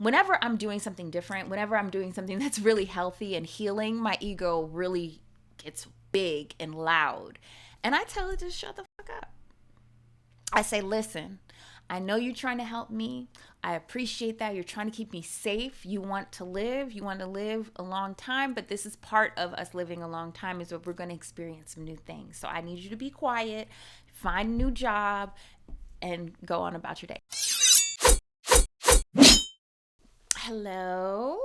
whenever I'm doing something different, whenever I'm doing something that's really healthy and healing, my ego really gets big and loud. And I tell it to shut the fuck up. I say, listen, I know you're trying to help me. I appreciate that. You're trying to keep me safe. You want to live. You want to live a long time. But this is part of us living a long time, is that we're going to experience some new things. So I need you to be quiet, find a new job, and go on about your day. Hello.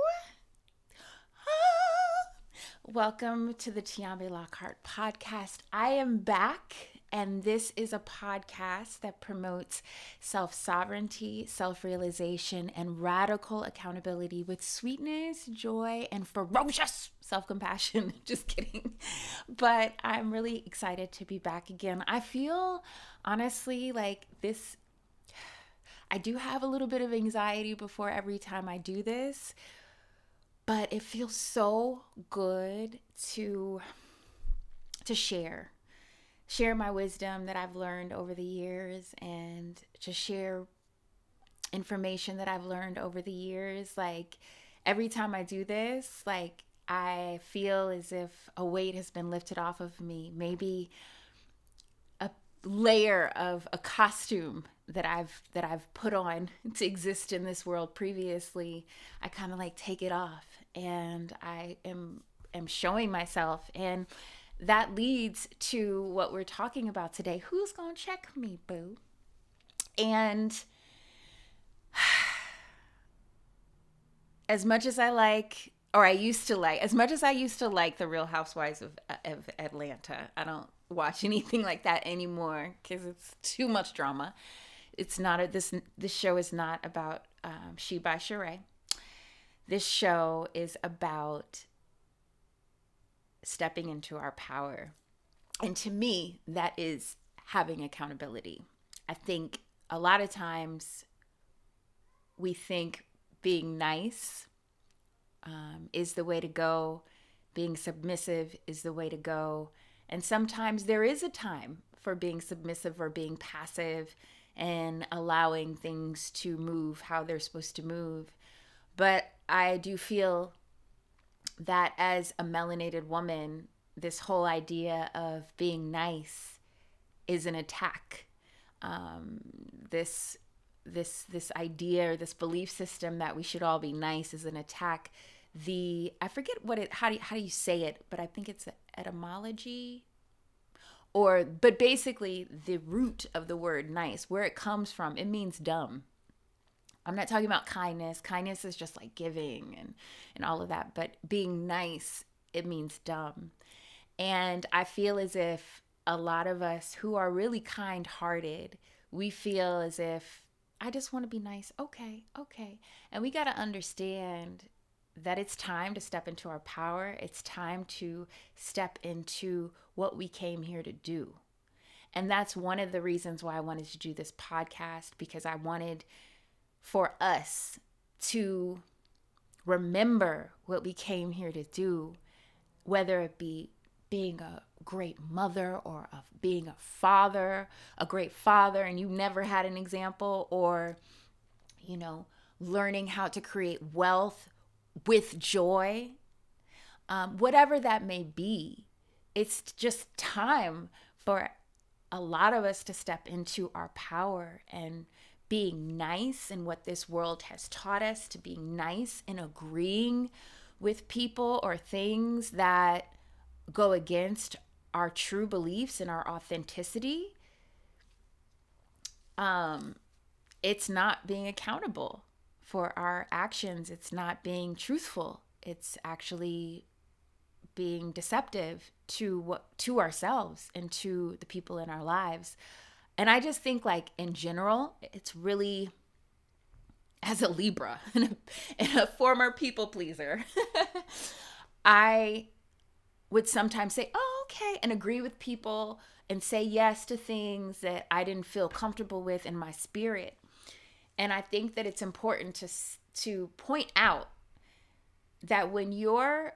Welcome to the Tiombé Lockhart podcast. I am back, and this is a podcast that promotes self-sovereignty, self-realization, and radical accountability with sweetness, joy, and ferocious self-compassion. Just kidding. But I'm really excited to be back again. I feel, honestly, like this, I do have a little bit of anxiety before every time I do this, but it feels so good to share my wisdom that I've learned over the years, and to share information that I've learned over the years. Like, every time I do this, like, I feel as if a weight has been lifted off of me. Maybe a layer of a costume that I've put on to exist in this world previously, I kind of like take it off, and I am showing myself, and that leads to what we're talking about today. Who's gonna check me, boo? And as much as I like, or I used to like, as much as I used to like the Real Housewives of Atlanta, I don't watch anything like that anymore because it's too much drama. It's not this show is not about She by Sheree. This show is about stepping into our power. And to me, that is having accountability. I think a lot of times we think being nice is the way to go, being submissive is the way to go. And sometimes there is a time for being submissive or being passive and allowing things to move how they're supposed to move. But I do feel that as a melanated woman, this whole idea of being nice is an attack. This idea, or this belief system that we should all be nice, is an attack. I forget how do you say it, but I think it's etymology, but basically the root of the word nice, where it comes from, it means dumb. I'm not talking about kindness. Kindness is just like giving and all of that. But being nice, it means dumb. And I feel as if a lot of us who are really kind-hearted, we feel as if, I just want to be nice. Okay. And we got to understand that it's time to step into our power. It's time to step into what we came here to do. And that's one of the reasons why I wanted to do this podcast, because I wanted for us to remember what we came here to do, whether it be being a great mother, or being a great father, and you never had an example, or, learning how to create wealth with joy, whatever that may be. It's just time for a lot of us to step into our power and being nice, and what this world has taught us to being nice, and agreeing with people or things that go against our true beliefs and our authenticity. It's not being accountable for our actions. It's not being truthful. It's actually being deceptive to ourselves and to the people in our lives. And I just think, like, in general, it's really, as a Libra and a former people pleaser, I would sometimes say, oh, okay, and agree with people and say yes to things that I didn't feel comfortable with in my spirit. And I think that it's important to point out that when you're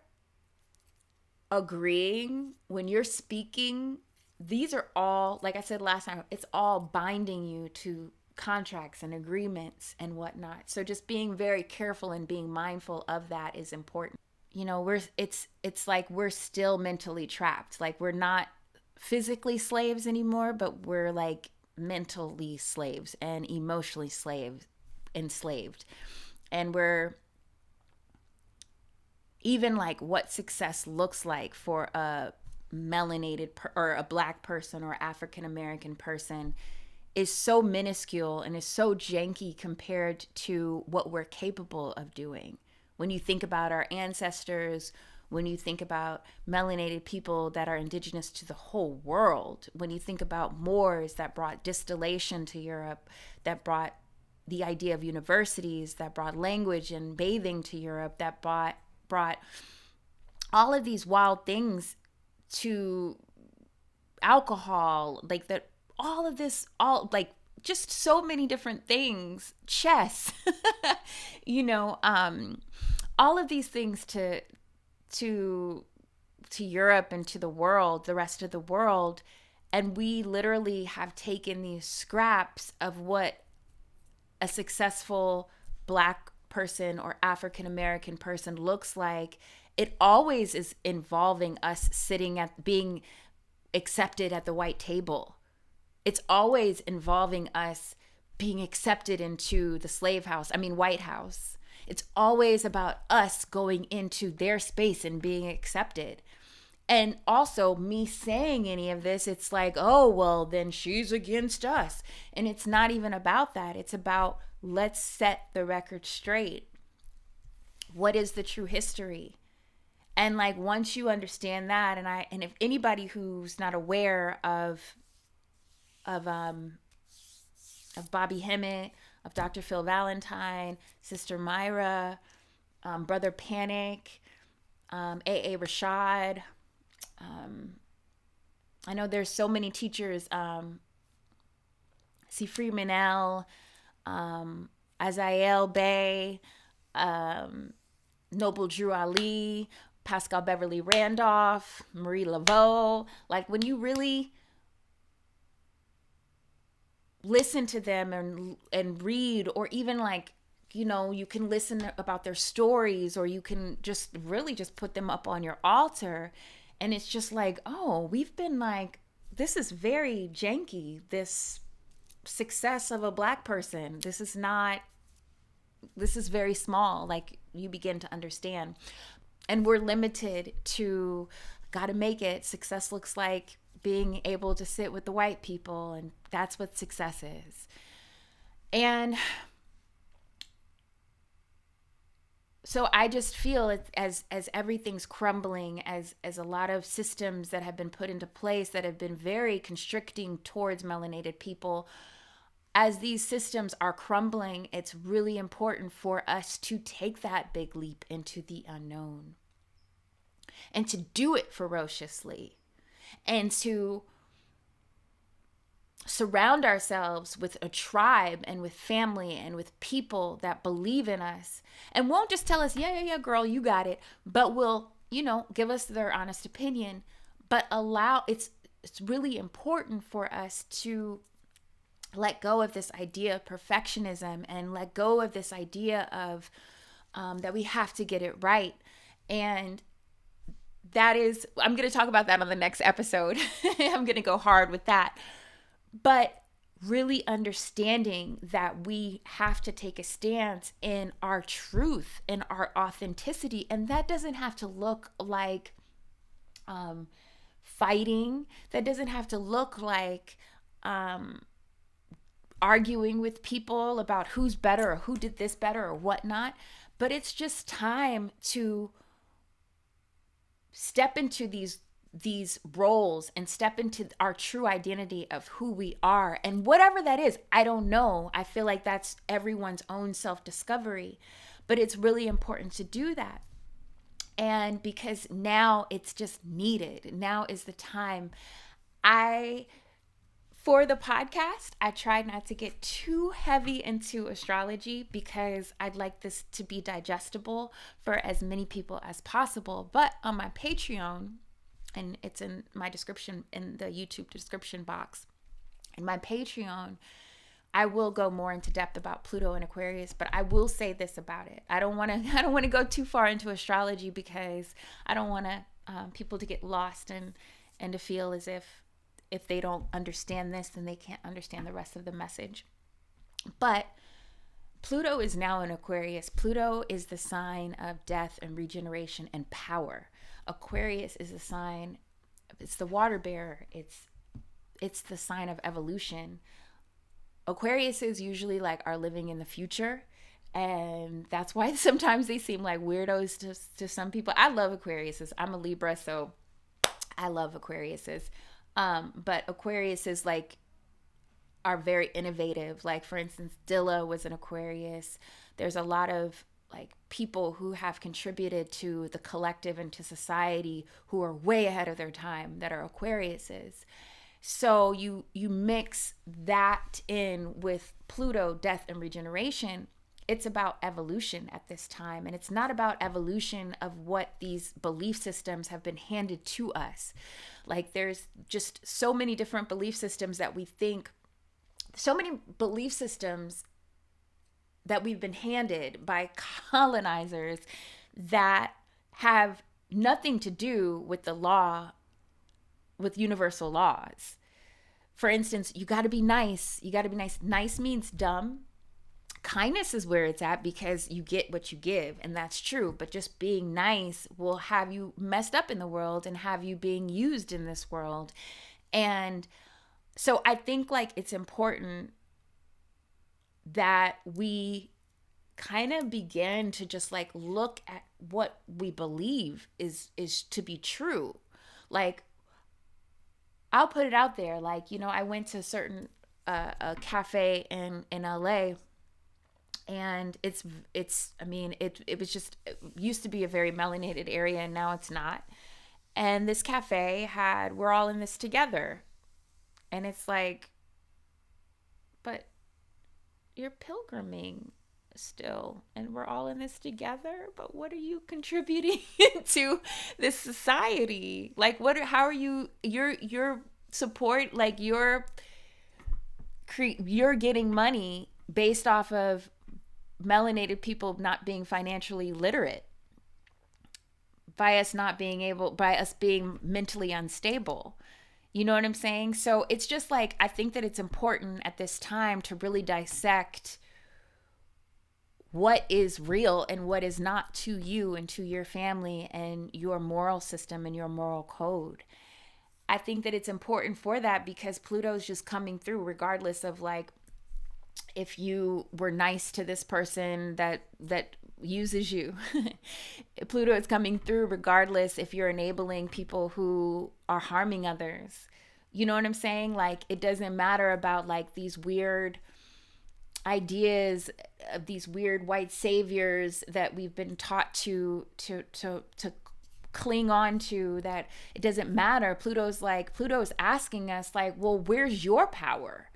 agreeing, when you're speaking, these are all, like I said last time, it's all binding you to contracts and agreements and whatnot. So just being very careful and being mindful of that is important. You know, it's like we're still mentally trapped. Like we're not physically slaves anymore, but we're like mentally slaves and emotionally enslaved. And we're even like what success looks like for a melanated or a black person or African American person is so minuscule and is so janky compared to what we're capable of doing. When you think about our ancestors, when you think about melanated people that are indigenous to the whole world, when you think about Moors that brought distillation to Europe, that brought the idea of universities, that brought language and bathing to Europe, that brought all of these wild things to alcohol, like that, all of this, all like just so many different things, chess, you know, all of these things to Europe and to the world, the rest of the world. And we literally have taken these scraps of what a successful black person or African American person looks like. It always is involving us sitting at being accepted at the white table. It's always involving us being accepted into the White House. It's always about us going into their space and being accepted. And also me saying any of this, it's like, oh, well, then she's against us. And it's not even about that. It's about, let's set the record straight. What is the true history? And like, once you understand that, and if anybody who's not aware of Bobby Hemmett, of Dr. Phil Valentine, Sister Myra, Brother Panic, A.A. Rashad. I know there's so many teachers, C. Freemanel, Azael Bay, Noble Drew Ali, Pascal Beverly Randolph, Marie Laveau. Like, when you really listen to them and read, or even like, you know, you can listen about their stories, or you can just really just put them up on your altar, and it's just like, oh, we've been like, this is very janky, this success of a black person, this is very small. Like, you begin to understand, and we're limited to, gotta make it, success looks like being able to sit with the white people, and that's what success is. And so I just feel it, as everything's crumbling, as a lot of systems that have been put into place that have been very constricting towards melanated people, as these systems are crumbling, it's really important for us to take that big leap into the unknown, and to do it ferociously, and to surround ourselves with a tribe and with family and with people that believe in us and won't just tell us, yeah, girl, you got it, but will, you know, give us their honest opinion, but it's really important for us to let go of this idea of perfectionism, and let go of this idea of that we have to get it right. And that is, I'm going to talk about that on the next episode. I'm going to go hard with that. But really understanding that we have to take a stance in our truth and our authenticity. And that doesn't have to look like fighting. That doesn't have to look like arguing with people about who's better or who did this better or whatnot. But it's just time to step into these roles and step into our true identity of who we are. And whatever that is, I don't know. I feel like that's everyone's own self-discovery, but it's really important to do that. And because now it's just needed. Now is the time. For the podcast, I tried not to get too heavy into astrology because I'd like this to be digestible for as many people as possible. But on my Patreon, and it's in my description, in the YouTube description box, in my Patreon, I will go more into depth about Pluto and Aquarius, but I will say this about it. I don't want to I don't want to go too far into astrology, because I don't want to people to get lost and to feel as if they don't understand this, then they can't understand the rest of the message. But Pluto is now in Aquarius. Pluto is the sign of death and regeneration and power. Aquarius is a sign, it's the water bearer. It's the sign of evolution. Aquarius is usually like are living in the future, and that's why sometimes they seem like weirdos to some people. I love Aquariuses. I'm a Libra, so I love Aquariuses. But Aquariuses like are very innovative. Like, for instance, Dilla was an Aquarius. There's a lot of like people who have contributed to the collective and to society who are way ahead of their time that are Aquariuses. So you mix that in with Pluto, death and regeneration. It's about evolution at this time, and it's not about evolution of what these belief systems have been handed to us. Like, there's just so many different belief systems that we think, so many belief systems that we've been handed by colonizers that have nothing to do with the law, with universal laws. For instance, you got to be nice. You got to be nice. Nice means dumb. Kindness is where it's at, because you get what you give, and that's true. But just being nice will have you messed up in the world and have you being used in this world. And so I think like it's important that we kind of begin to just like look at what we believe is to be true. Like, I'll put it out there. Like, you know, I went to a certain a cafe in LA, and it's I mean, it was just, it used to be a very melanated area, and now it's not. And this cafe had, we're all in this together. And it's like, but you're pilgriming still, and we're all in this together, but what are you contributing to this society? Like, what, how are you, your support, like you're getting money based off of melanated people not being financially literate, by us not being able, by us being mentally unstable. You know what I'm saying? So it's just like, I think that it's important at this time to really dissect what is real and what is not to you and to your family and your moral system and your moral code. I think that it's important for that, because Pluto's just coming through regardless of like, if you were nice to this person that uses you. Pluto is coming through regardless if you're enabling people who are harming others. You know what I'm saying? Like, it doesn't matter about like these weird ideas of these weird white saviors that we've been taught to cling on to, that it doesn't matter. Pluto's asking us like, well, where's your power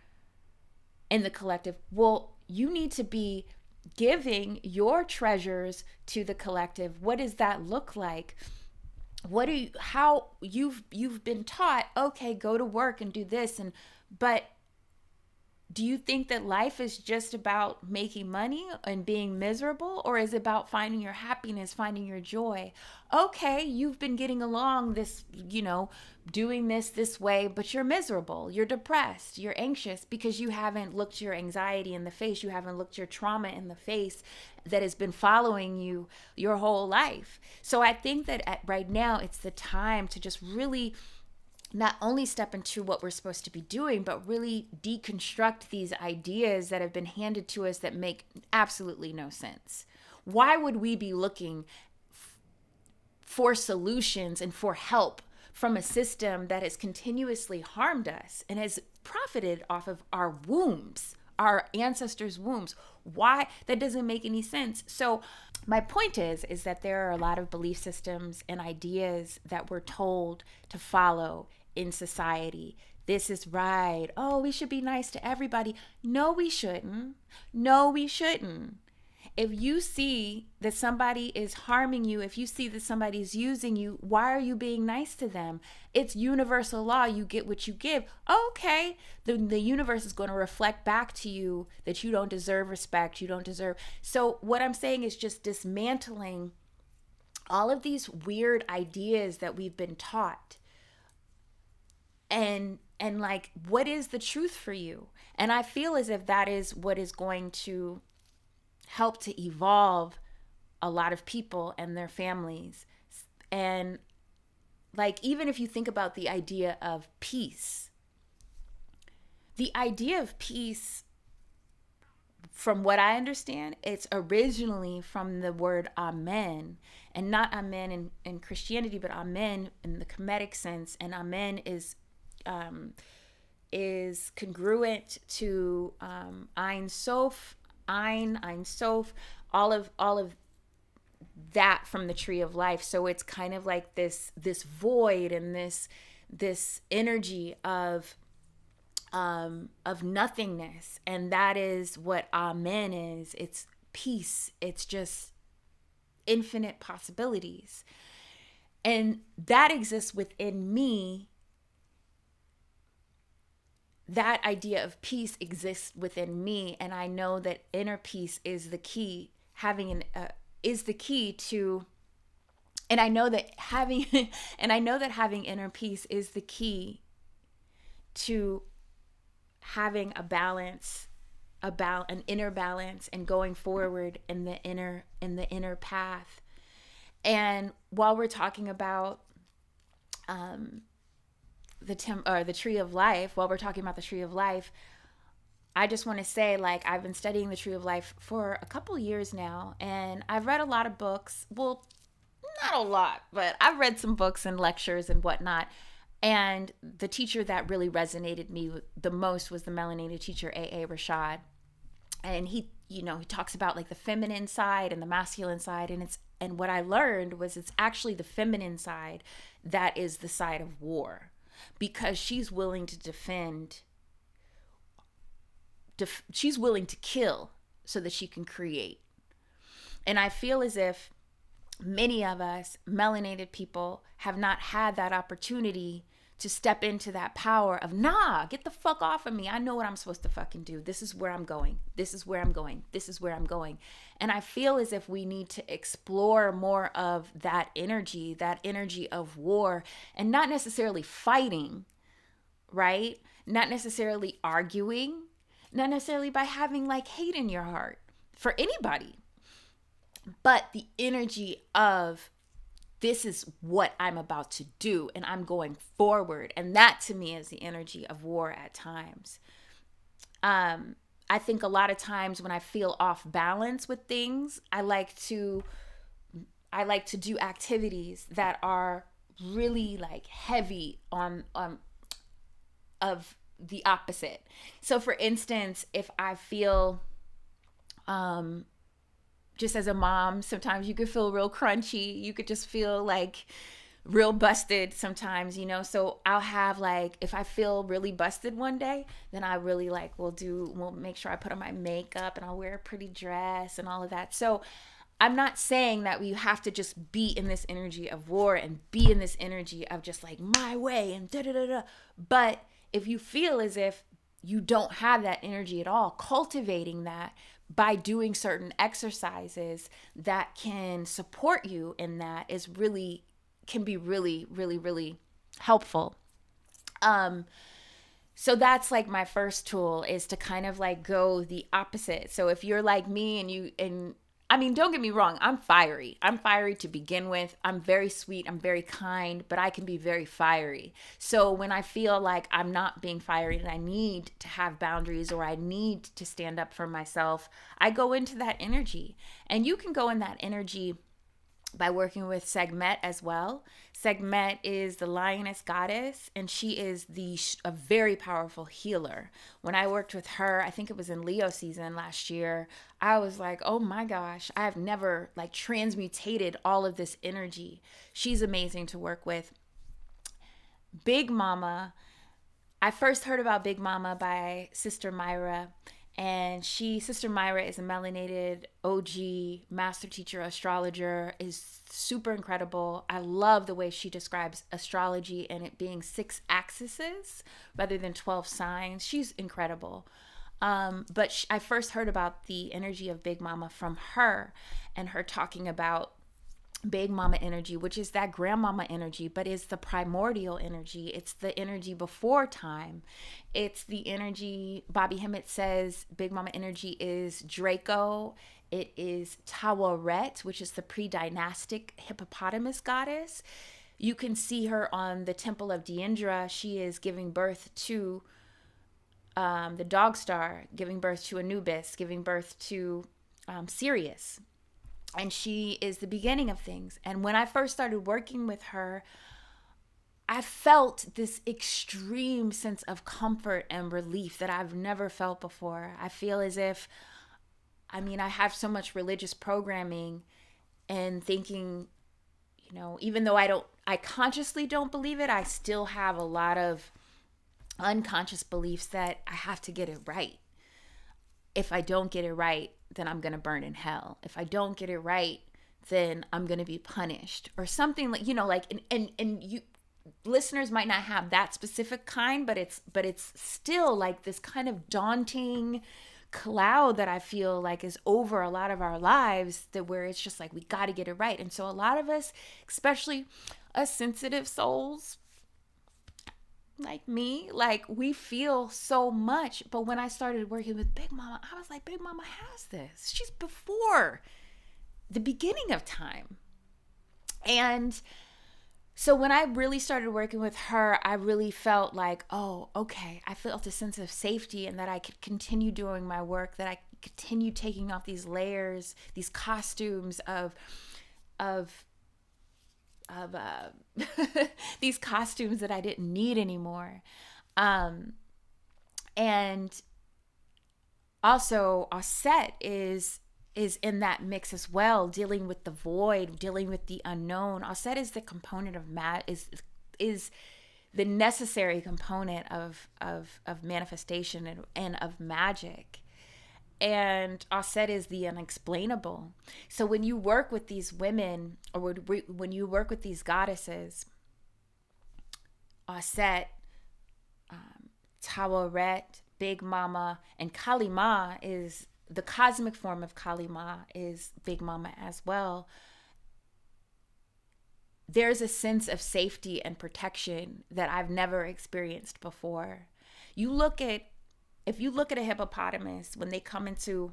in the collective? Well, you need to be giving your treasures to the collective. What does that look like? What do you, how you've been taught, okay, go to work and do this, and but do you think that life is just about making money and being miserable, or is it about finding your happiness, finding your joy? Okay, you've been getting along this, you know, doing this way, but you're miserable, you're depressed, you're anxious, because you haven't looked your anxiety in the face, you haven't looked your trauma in the face that has been following you your whole life. So I think that right now it's the time to just really not only step into what we're supposed to be doing, but really deconstruct these ideas that have been handed to us that make absolutely no sense. Why would we be looking for solutions and for help from a system that has continuously harmed us and has profited off of our wombs, our ancestors' wombs? Why? That doesn't make any sense. So my point is that there are a lot of belief systems and ideas that we're told to follow in society. This is right. Oh, we should be nice to everybody. No, we shouldn't. No, we shouldn't. If you see that somebody is harming you, if you see that somebody's using you, why are you being nice to them? It's universal law. You get what you give. Okay. The universe is going to reflect back to you that you don't deserve respect. You don't deserve. So what I'm saying is just dismantling all of these weird ideas that we've been taught, and like, what is the truth for you? And I feel as if that is what is going to help to evolve a lot of people and their families. And like, even if you think about the idea of peace, the idea of peace, from what I understand, it's originally from the word amen, and not amen in Christianity, but amen in the Kemetic sense. And amen is congruent to Ein Sof, Ein Sof, all of that from the tree of life. So it's kind of like this void and this energy of nothingness, and that is what amen is. It's peace. It's just infinite possibilities, and that exists within me. That idea of peace exists within me, and I know that inner peace is the key. Is the key to, and I know that having having inner peace is the key to having a balance, about an inner balance, and going forward in the inner path. And while we're talking about the tree of life, while we're talking about the tree of life, I just want to say, like, I've been studying the tree of life for a couple years now, and I've read a lot of books. Well, not a lot, but I've read some books and lectures and whatnot. And the teacher that really resonated me the most was the melanated teacher, A.A. Rashad. And he talks about like the feminine side and the masculine side. And what I learned was it's actually the feminine side that is the side of war, because she's willing to defend. She's willing to kill so that she can create. And I feel as if many of us melanated people have not had that opportunity to step into that power of, nah, get the fuck off of me. I know what I'm supposed to fucking do. This is where I'm going. This is where I'm going. This is where I'm going. And I feel as if we need to explore more of that energy of war, and not necessarily fighting, right? Not necessarily arguing, not necessarily by having like hate in your heart for anybody, but the energy of, this is what I'm about to do, and I'm going forward. And that to me is the energy of war at times. I think a lot of times when I feel off balance with things, I like to do activities that are really like heavy on of the opposite. So for instance, if I feel just as a mom, sometimes you could feel real crunchy. You could just feel like real busted sometimes, So I'll have like, if I feel really busted one day, then I really like will make sure I put on my makeup and I'll wear a pretty dress and all of that. So I'm not saying that we have to just be in this energy of war and be in this energy of just like my way and da da da da. But if you feel as if you don't have that energy at all, cultivating that by doing certain exercises that can support you in that can be really, really, really helpful. So that's like my first tool, is to kind of like go the opposite. So if you're like me and I mean, don't get me wrong, I'm fiery. I'm fiery to begin with. I'm very sweet. I'm very kind, but I can be very fiery. So when I feel like I'm not being fiery and I need to have boundaries, or I need to stand up for myself, I go into that energy. And you can go in that energy by working with Sekhmet as well. Sekhmet is the lioness goddess, and she is a very powerful healer. When I worked with her, I think it was in Leo season last year, I was like, oh my gosh, I have never like transmutated all of this energy. She's amazing to work with. Big Mama, I first heard about Big Mama by Sister Myra, And Sister Myra, is a melanated OG master teacher, astrologer, is super incredible. I love the way she describes astrology and it being 6 axes rather than 12 signs. She's incredible. But I first heard about the energy of Big Mama from her, and her talking about Big Mama energy, which is that grandmama energy, but it's the primordial energy. It's the energy before time. It's the energy, Bobby Hemmett says, Big Mama energy is Draco. It is Tawaret, which is the pre-dynastic hippopotamus goddess. You can see her on the Temple of Deindra. She is giving birth to the dog star, giving birth to Anubis, giving birth to Sirius. And she is the beginning of things. And when I first started working with her, I felt this extreme sense of comfort and relief that I've never felt before. I feel as if, I have so much religious programming and thinking, even though I consciously don't believe it, I still have a lot of unconscious beliefs that I have to get it right. If I don't get it right, then I'm going to burn in hell. If I don't get it right, then I'm going to be punished or something like, and you listeners might not have that specific kind, but it's still like this kind of daunting cloud that I feel like is over a lot of our lives, that where it's just like, we got to get it right. And so a lot of us, especially us sensitive souls, like me, like we feel so much. But when I started working with Big Mama, I was like, Big Mama has this. She's before the beginning of time. And so when I really started working with her, I really felt like, oh, okay. I felt a sense of safety and that I could continue doing my work, that I could continue taking off these layers, these costumes of these costumes that I didn't need anymore. And also Osset is in that mix as well, dealing with the void, dealing with the unknown. Osset is the component of is the necessary component of manifestation and of magic. And Osset is the unexplainable. So when you work with these women, or when you work with these goddesses, Osset, Tawaret, Big Mama, and Kali Ma, is the cosmic form of Kali Ma, is Big Mama as well. There's a sense of safety and protection that I've never experienced before. If you look at a hippopotamus, when they come into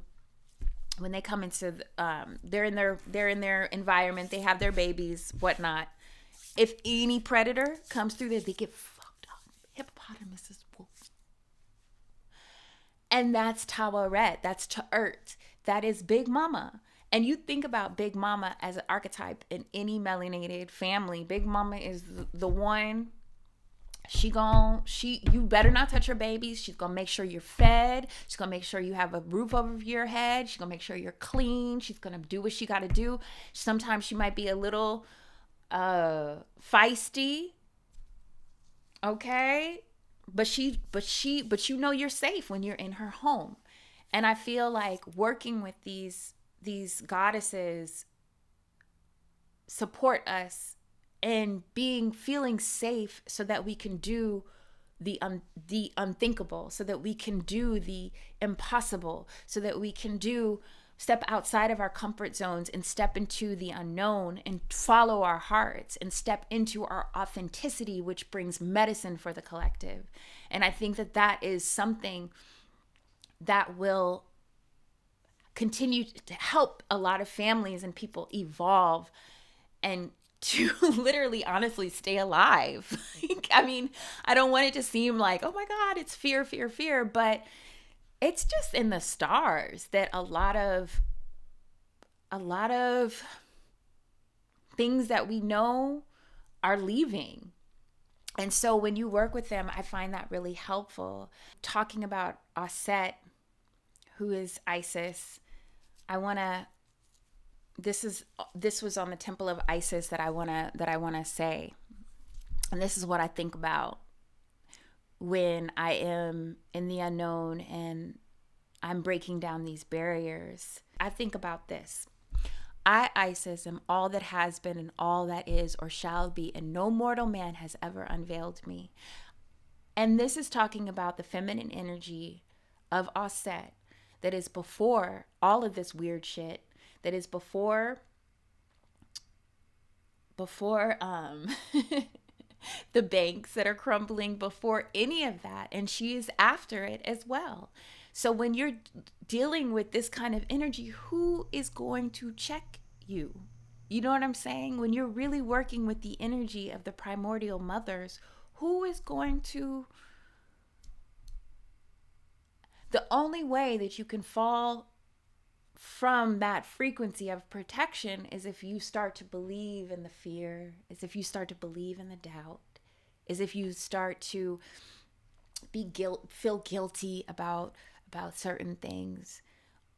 they're in their environment, they have their babies, whatnot. If any predator comes through there, they get fucked up. Hippopotamuses will. And that's Tawaret, that's Ta'ert, that is Big Mama. And you think about Big Mama as an archetype in any melanated family. Big Mama is the one. You better not touch her babies. She's gonna make sure you're fed. She's gonna make sure you have a roof over your head. She's gonna make sure you're clean. She's gonna do what she gotta do. Sometimes she might be a little feisty, okay, but you know you're safe when you're in her home. And I feel like working with these goddesses support us and feeling safe, so that we can do the unthinkable, so that we can do the impossible, so that we can step outside of our comfort zones and step into the unknown and follow our hearts and step into our authenticity, which brings medicine for the collective. And I think that is something that will continue to help a lot of families and people evolve and to literally, honestly stay alive. I don't want it to seem like, oh my God, it's fear, fear, fear, but it's just in the stars that a lot of things that we know are leaving. And so when you work with them, I find that really helpful. Talking about Osset, who is Isis, this was on the Temple of Isis that I wanna say. And this is what I think about when I am in the unknown and I'm breaking down these barriers. I think about this. I, Isis, am all that has been and all that is or shall be, and no mortal man has ever unveiled me. And this is talking about the feminine energy of Aset that is before all of this weird shit, that is before the banks that are crumbling, before any of that, and she is after it as well. So when you're dealing with this kind of energy, who is going to check you? You know what I'm saying? When you're really working with the energy of the primordial mothers, who is going to... The only way that you can fall from that frequency of protection is if you start to believe in the fear, is if you start to believe in the doubt, is if you start to feel guilty about certain things,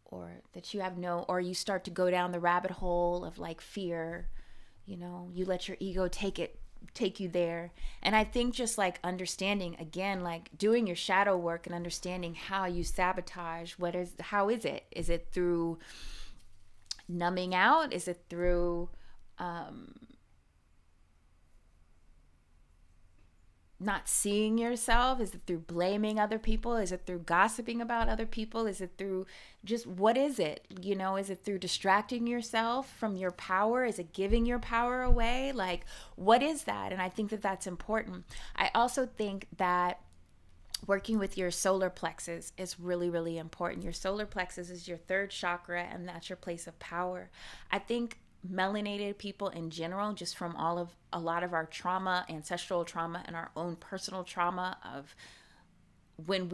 or that you have no, or you start to go down the rabbit hole of like fear, you let your ego take you there. And I think just like understanding, again, like doing your shadow work and understanding how you sabotage, how is it through numbing out? Is it through not seeing yourself? Is it through blaming other people? Is it through gossiping about other people? Is it through just, what is it? Is it through distracting yourself from your power? Is it giving your power away? Like, what is that? And I think that that's important. I also think that working with your solar plexus is really, really important. Your solar plexus is your third chakra, and that's your place of power. I think melanated people in general, just from a lot of our trauma, ancestral trauma, and our own personal trauma of when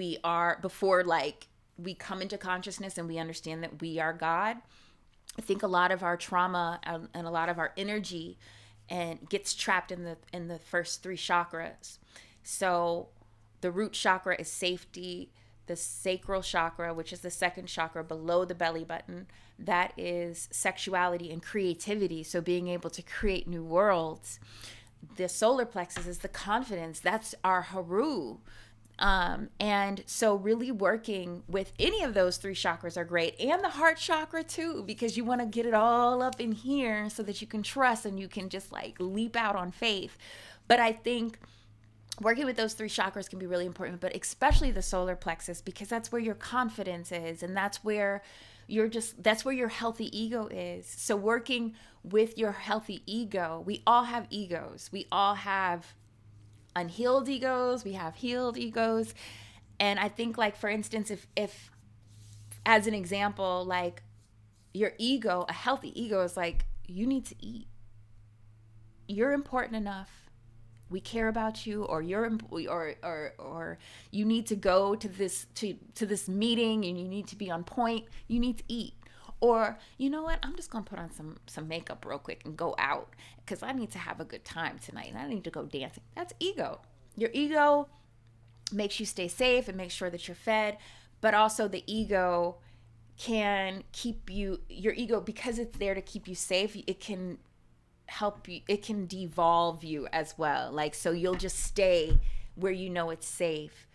before like we come into consciousness and we understand that we are God. I think a lot of our trauma and a lot of our energy and gets trapped in the first three chakras. So the root chakra is safety. The sacral chakra, which is the second chakra below the belly button, that is sexuality and creativity. So being able to create new worlds. The solar plexus is the confidence. That's our Haru. And so really working with any of those three chakras are great, and the heart chakra too, because you want to get it all up in here so that you can trust and you can just like leap out on faith. But I think working with those three chakras can be really important, but especially the solar plexus, because that's where your confidence is, and that's where that's where your healthy ego is. So working with your healthy ego, we all have egos. We all have unhealed egos, we have healed egos. And I think, like, for instance, if as an example, like your ego, a healthy ego is like, you need to eat. You're important enough. We care about you, or or you need to go to this meeting and you need to be on point. You need to eat. Or, you know what, I'm just gonna put on some makeup real quick and go out because I need to have a good time tonight and I need to go dancing. That's ego. Your ego makes you stay safe and make sure that you're fed, but also the ego can keep your ego, because it's there to keep you safe, it can help you, it can devolve you as well. Like, so you'll just stay where you know it's safe.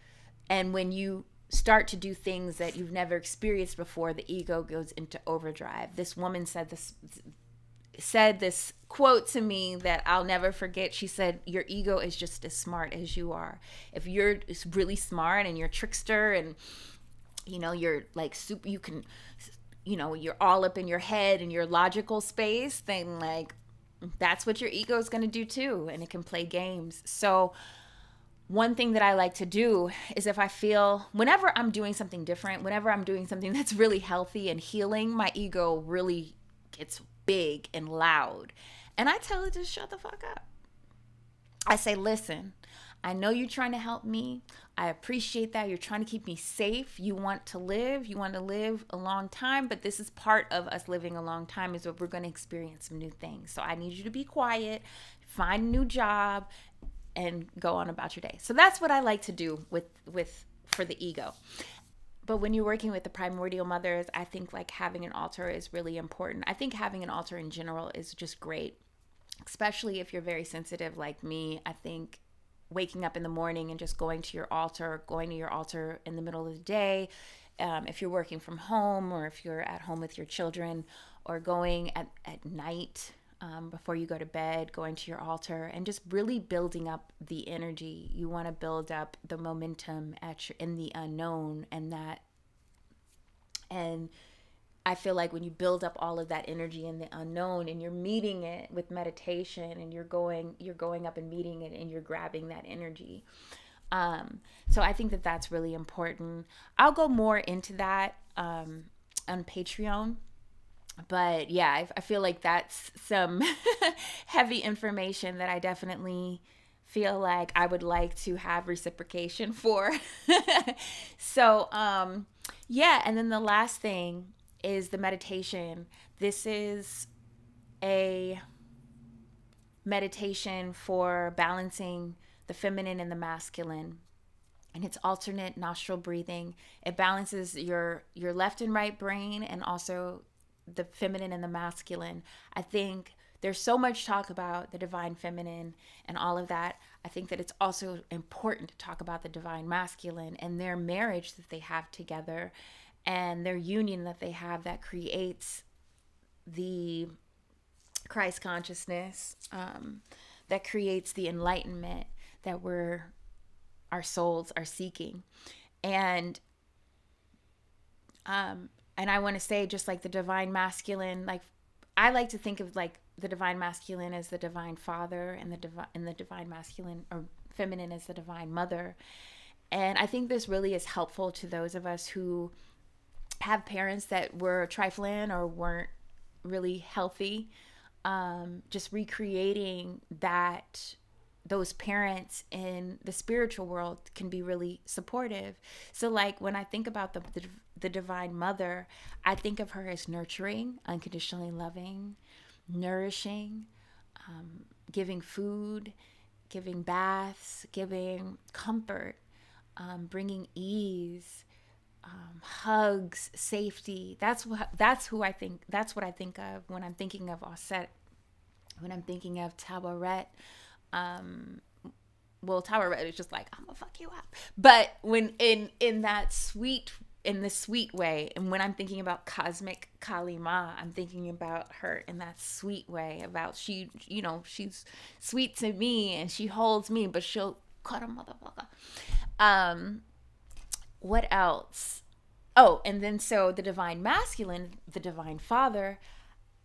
And when you start to do things that you've never experienced before, the ego goes into overdrive. This woman said this quote to me that I'll never forget. She said, your ego is just as smart as you are. If you're really smart and you're a trickster and you're like super, you can, you're all up in your head in your logical space, then like that's what your ego is going to do too, and it can play games. So one thing that I like to do is, if I feel, whenever I'm doing something different, whenever I'm doing something that's really healthy and healing, my ego really gets big and loud. And I tell it to shut the fuck up. I say, listen, I know you're trying to help me. I appreciate that. You're trying to keep me safe. You want to live a long time, but this is part of us living a long time, is that we're going to experience some new things. So I need you to be quiet, find a new job, and go on about your day. So that's what I like to do for the ego. But when you're working with the primordial mothers, I think like having an altar is really important. I think having an altar in general is just great, especially if you're very sensitive like me. I think waking up in the morning and just going to your altar in the middle of the day if you're working from home or if you're at home with your children, or going at night before you go to bed, going to your altar and just really building up the energy. You want to build up the momentum in the unknown, and I feel like when you build up all of that energy in the unknown and you're meeting it with meditation, and you're going up and meeting it, and you're grabbing that energy. So I think that that's really important. I'll go more into that on Patreon. But yeah, I feel like that's some heavy information that I definitely feel like I would like to have reciprocation for. So, yeah. And then the last thing is the meditation. This is a meditation for balancing the feminine and the masculine, and it's alternate nostril breathing. It balances your left and right brain, and also the feminine and the masculine. I think there's so much talk about the divine feminine and all of that. I think that it's also important to talk about the divine masculine and their marriage that they have together, and their union that they have, that creates the Christ consciousness, that creates the enlightenment that our souls are seeking. And I want to say, just like the divine masculine, like I like to think of like the divine masculine as the divine father, and the divine masculine or feminine as the divine mother. And I think this really is helpful to those of us who have parents that were trifling or weren't really healthy. Just recreating those parents in the spiritual world can be really supportive. So like when I think about the divine mother, I think of her as nurturing, unconditionally loving, nourishing, giving food, giving baths, giving comfort, bringing ease, hugs, safety. That's what I think of when I'm thinking of Osset, when I'm thinking of Tabaret. Well, Tabaret is just like, I'm gonna fuck you up. But when in the sweet way, and when I'm thinking about cosmic Kali Ma, I'm thinking about her in that sweet way, about she's sweet to me and she holds me, but she'll cut a motherfucker. What else? Oh, and then so the divine masculine, the divine father,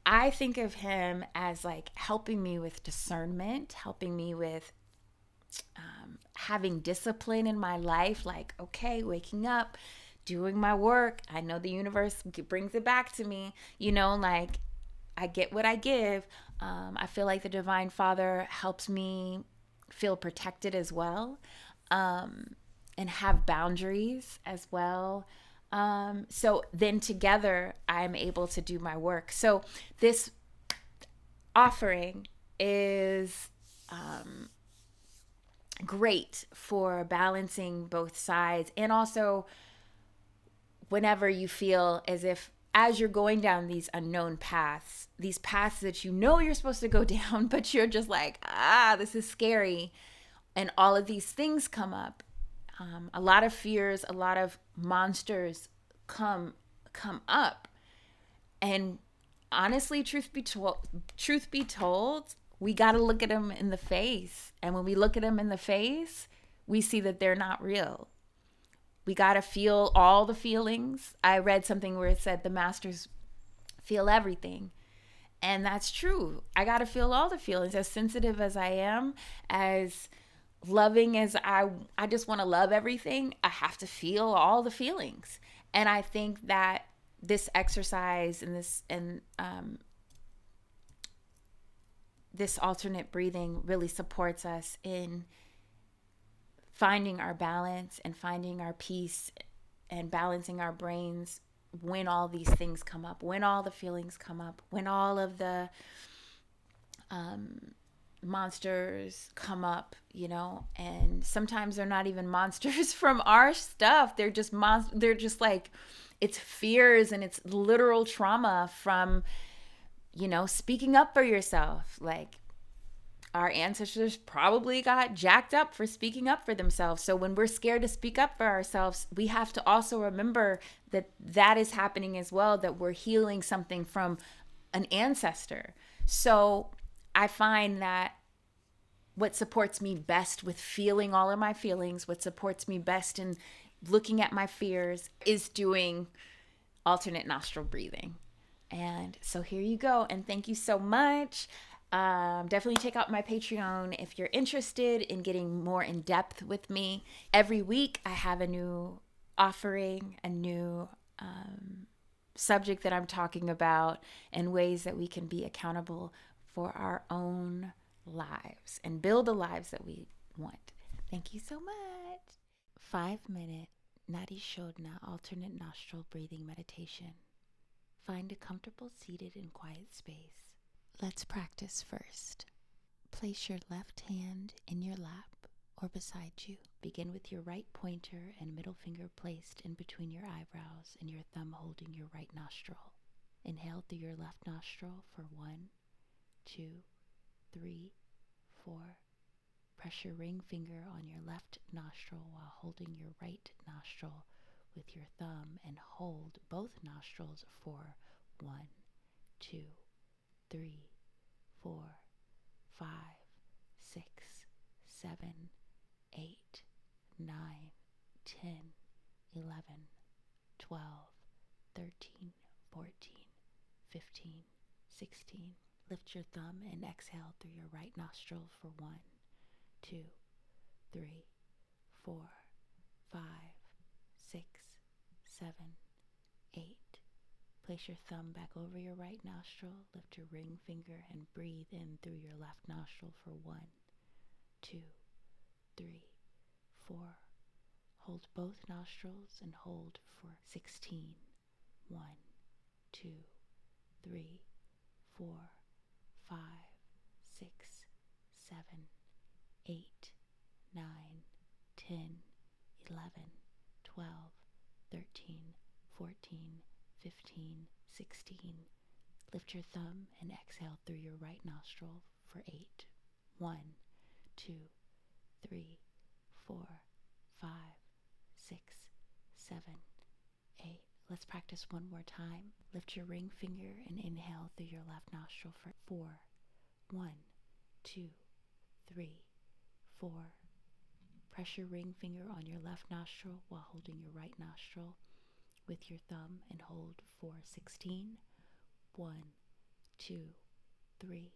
I think of him as like helping me with discernment, helping me with having discipline in my life. Like, okay, waking up, doing my work. I know the universe brings it back to me. Like I get what I give. I feel like the divine father helps me feel protected as well, and have boundaries as well. So then together I'm able to do my work. So this offering is great for balancing both sides. And also whenever you feel as you're going down these unknown paths, these paths that you're supposed to go down, but you're just like, this is scary. And all of these things come up. A lot of fears, a lot of monsters come up. And honestly, truth be told, we got to look at them in the face. And when we look at them in the face, we see that they're not real. We got to feel all the feelings. I read something where it said the masters feel everything. And that's true. I got to feel all the feelings, as sensitive as I am, as loving as I just want to love everything. I have to feel all the feelings. And I think that this exercise and this alternate breathing really supports us in finding our balance and finding our peace and balancing our brains when all these things come up, when all the feelings come up, when all of the monsters come up, and sometimes they're not even monsters from our stuff. They're just they're just like, it's fears and it's literal trauma from, speaking up for yourself, like our ancestors probably got jacked up for speaking up for themselves. So when we're scared to speak up for ourselves, we have to also remember that that is happening as well, that we're healing something from an ancestor. So I find that what supports me best with feeling all of my feelings, what supports me best in looking at my fears, is doing alternate nostril breathing. And so here you go. And thank you so much. Definitely check out my Patreon if you're interested in getting more in depth with me. Every week, I have a new offering, a new subject that I'm talking about, and ways that we can be accountable for our own lives and build the lives that we want. Thank you so much. 5-minute Nadi Shodhana alternate nostril breathing meditation. Find a comfortable seated and quiet space. Let's practice first. Place your left hand in your lap or beside you. Begin with your right pointer and middle finger placed in between your eyebrows and your thumb holding your right nostril. Inhale through your left nostril for 1, 2, 3, 4. Press your ring finger on your left nostril while holding your right nostril with your thumb and hold both nostrils for 1, 2, 3, 4, 5, 6, 7, 8, 9, 10, 11, 12, 13, 14, 15, 16. Lift your thumb and exhale through your right nostril for 1, 2, 3, 4, 5, 6, 7, 8. Place your thumb back over your right nostril, lift your ring finger, and breathe in through your left nostril for 1, 2, 3, 4. Hold both nostrils and hold for 16. 1, 2, 3, 4, 5, 6, 7, 8, 9, 10, 11, 12, 13, 14, 15, 16. Lift your thumb and exhale through your right nostril for 8. 1, 2, 3, 4, 5, 6, 7, 8. Let's practice one more time. Lift your ring finger and inhale through your left nostril for 4. 1, 2, 3, 4. Press your ring finger on your left nostril while holding your right nostril with your thumb and hold for 16. 1, 2, 3,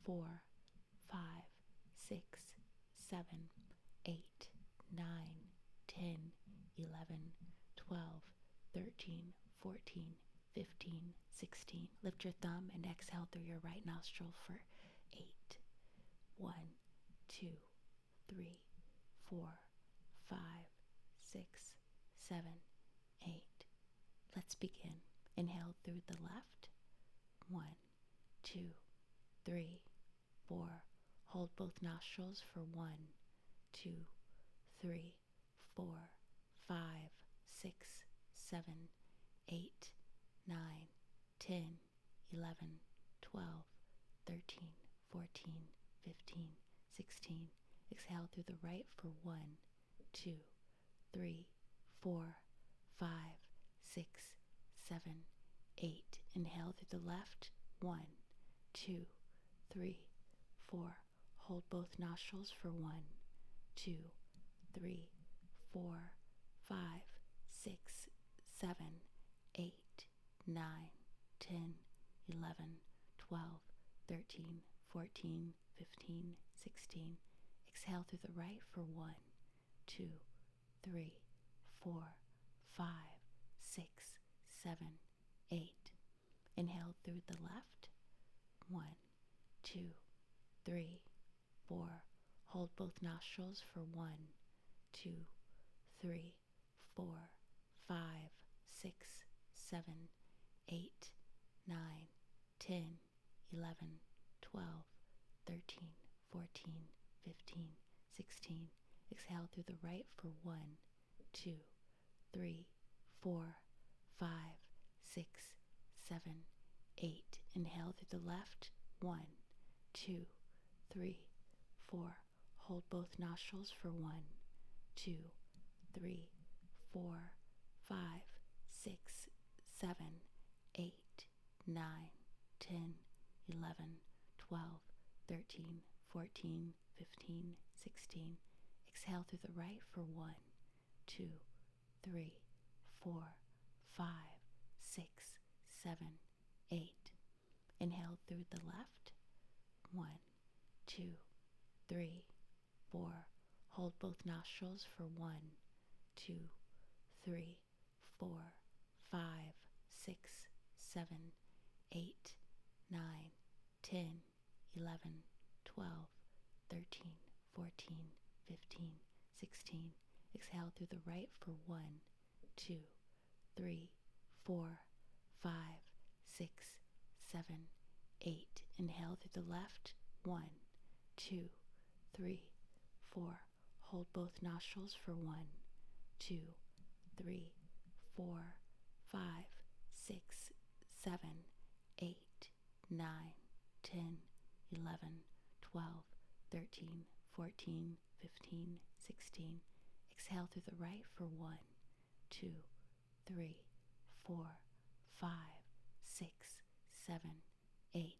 4, 5, 6, 7, 8, 9, 10, 11, 12, 13, 14, 15, 16. Lift your thumb and exhale through your right nostril for 8. 1, 2, 3, 4, 5, 6, 7, 8. Let's begin. Inhale through the left. 1, 2, 3, 4. Hold both nostrils for 1, 2, 3, 4, 5, 6, 7, 8, 9, 10, 11, 12, 13, 14, 15, 16. Exhale through the right for 1, 2, 3, 4, 5, 6, 7, 8. Inhale through the left. 1, 2, 3, 4. Hold both nostrils for 1, 2, 3, 4, 5, 6, 7, 8, 9, 10, 11, 12, 13, 14, 15, 16. Exhale through the right for 1, 2, 3, 4, 5, 6, 7, 8. Inhale through the left. 1, 2, 3, 4. Hold both nostrils for 1, 2, 3, 4, 5, 6, 7, 8, 9, 10, 11, 12, 13, 14, 15, 16. Exhale through the right for 1, 2, 3, 4, 5, 6, 7, 8. Inhale through the left. 1, 2, 3, 4. Hold both nostrils for 1, 2, 3, 4, 5, 6, 7, 8, 9, 10, 11, 12, 13, 14, 15, 16. Exhale through the right for 1, 2, 3, 4, 5, 6, 7, 8. Inhale through the left. 1, 2, 3, 4. Hold both nostrils for 1, 2, 3, 4, 5, 6, 7, 8, 9, 10, 11, 12, 13, 14, 15, 16. Exhale through the right for 1, 2, 3, 4, 5, 6, 7, 8. Inhale through the left. 1, 2, 3, 4. Hold both nostrils for 1, 2, 3, 4, 5, 6, 7, 8, 9, 10, 11, 12, 13, 14, 15, 16. Exhale through the right for 1, 2, 3, 4, 5, 6, 7, 8.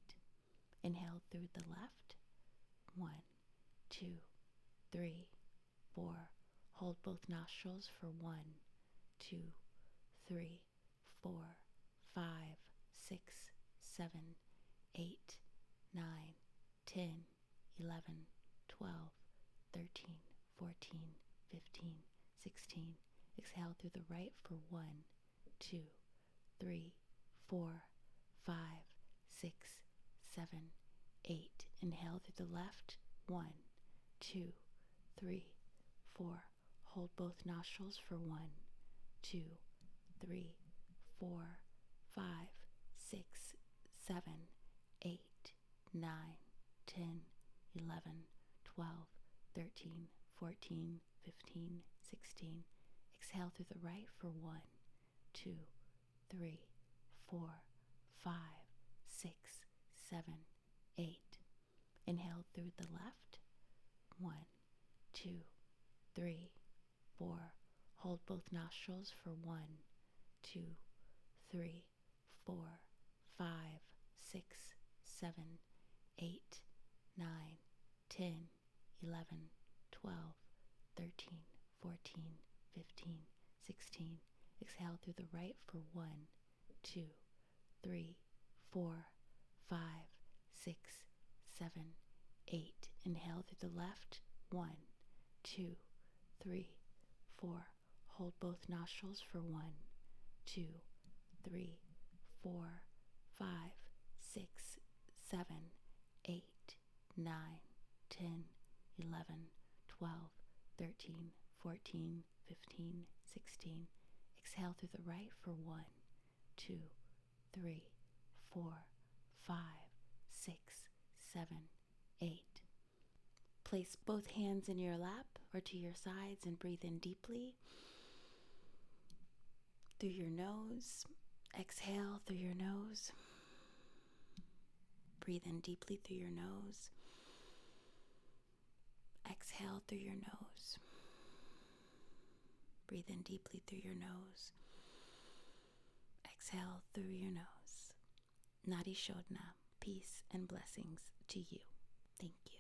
Inhale through the left. 1, 2, 3, 4. Hold both nostrils for 1, 2, 3, 4, 5, 6, 7, 8, 9, 10, 11, 12, 13, 14, 15, 16. Exhale through the right for 1, 2, 3, 4, 5, 6, 7, 8. Inhale through the left. 1, 2, 3, 4. Hold both nostrils for 1, 2, 3, 4, 5, 6, 7, 8, 9, 10, 11, 12, 13, 14, 15, 16. Exhale through the right for 1, 2, 3, 4, 5, 6, 7, 8. Inhale through the left. 1, 2, 3, 4. Hold both nostrils for 1, 2, 3, 4, 5, 6, 7, 8, 9, 10, 11, 12, 13, 14, 15, 16. Exhale through the right for 1, 2, 3, 4, 5, 6, 7, 8. Inhale through the left. 1, 2, 3, 4. Hold both nostrils for 1, 2, 3, 4, 5, 6, 7, 8, 9, 10, 11, 12, 13, 14, 15, 16. Exhale through the right for 1, 2, 3, 4, 5, 6, 7, 8. Place both hands in your lap or to your sides and breathe in deeply through your nose. Exhale through your nose. Breathe in deeply through your nose. Exhale through your nose. Breathe in deeply through your nose. Exhale through your nose. Nadi Shodna, peace and blessings to you. Thank you.